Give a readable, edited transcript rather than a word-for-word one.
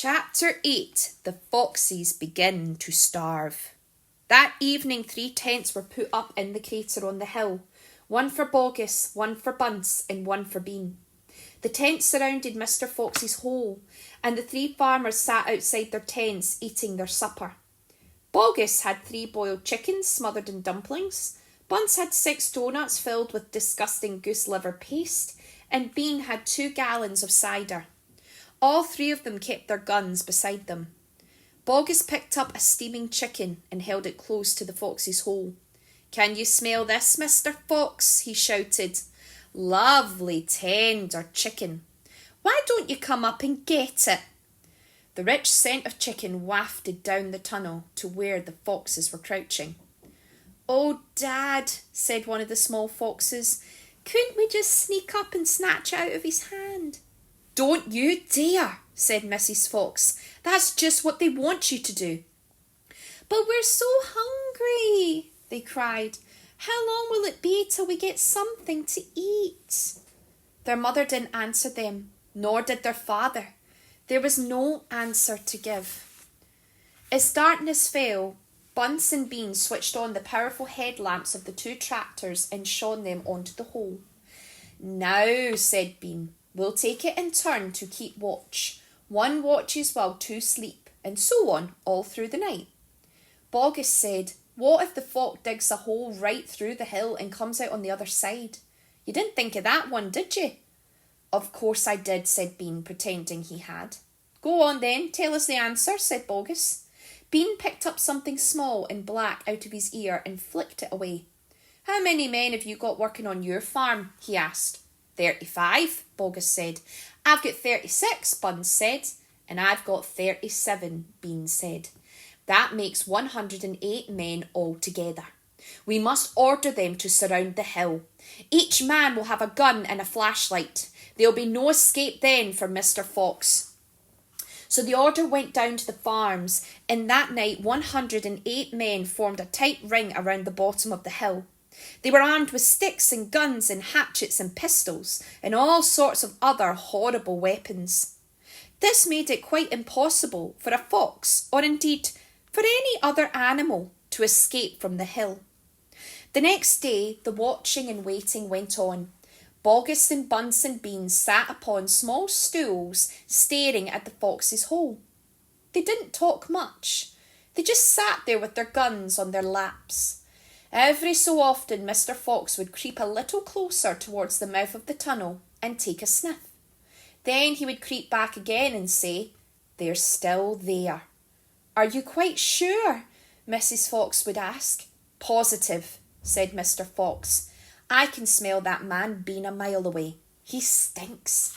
Chapter 8. The Foxes Begin to Starve. That evening 3 tents were put up in the crater on the hill. One for Bogus, one for Bunce, and one for Bean. The tents surrounded Mr. Fox's hole, and the 3 farmers sat outside their tents eating their supper. Bogus had 3 boiled chickens smothered in dumplings. Bunce had 6 doughnuts filled with disgusting goose liver paste, and Bean had 2 gallons of cider. All 3 of them kept their guns beside them. Bogus picked up a steaming chicken and held it close to the fox's hole. "Can you smell this, Mr. Fox?" he shouted. "Lovely tender chicken. Why don't you come up and get it?" The rich scent of chicken wafted down the tunnel to where the foxes were crouching. "Oh, Dad," said one of the small foxes, "couldn't we just sneak up and snatch it out of his hand?" "Don't you dare," said Mrs. Fox. "That's just what they want you to do." "But we're so hungry," they cried. "How long will it be till we get something to eat?" Their mother didn't answer them, nor did their father. There was no answer to give. As darkness fell, Bunce and Bean switched on the powerful headlamps of the 2 tractors and shone them onto the hole. "Now," said Bean, "we'll take it in turn to keep watch. 1 watches while 2 sleep, and so on all through the night." Bogus said, "What if the fox digs a hole right through the hill and comes out on the other side? You didn't think of that one, did you?" "Of course I did," said Bean, pretending he had. "Go on then, tell us the answer," said Bogus. Bean picked up something small and black out of his ear and flicked it away. "How many men have you got working on your farm?" he asked. 35, Bogus said. "I've got 36, Bunce said. "And I've got 37, Bean said. "That makes 108 men altogether. We must order them to surround the hill. Each man will have a gun and a flashlight. There'll be no escape then for Mr. Fox." So the order went down to the farms, and that night 108 men formed a tight ring around the bottom of the hill. They were armed with sticks and guns and hatchets and pistols and all sorts of other horrible weapons. This made it quite impossible for a fox, or indeed for any other animal, to escape from the hill. The next day the watching and waiting went on. Bogus and Bunce and Bean sat upon small stools staring at the fox's hole. They didn't talk much. They just sat there with their guns on their laps. Every so often Mr. Fox would creep a little closer towards the mouth of the tunnel and take a sniff. Then he would creep back again and say, "They're still there." "Are you quite sure?" Mrs. Fox would ask. "Positive," said Mr. Fox. "I can smell that man Bean a mile away. He stinks."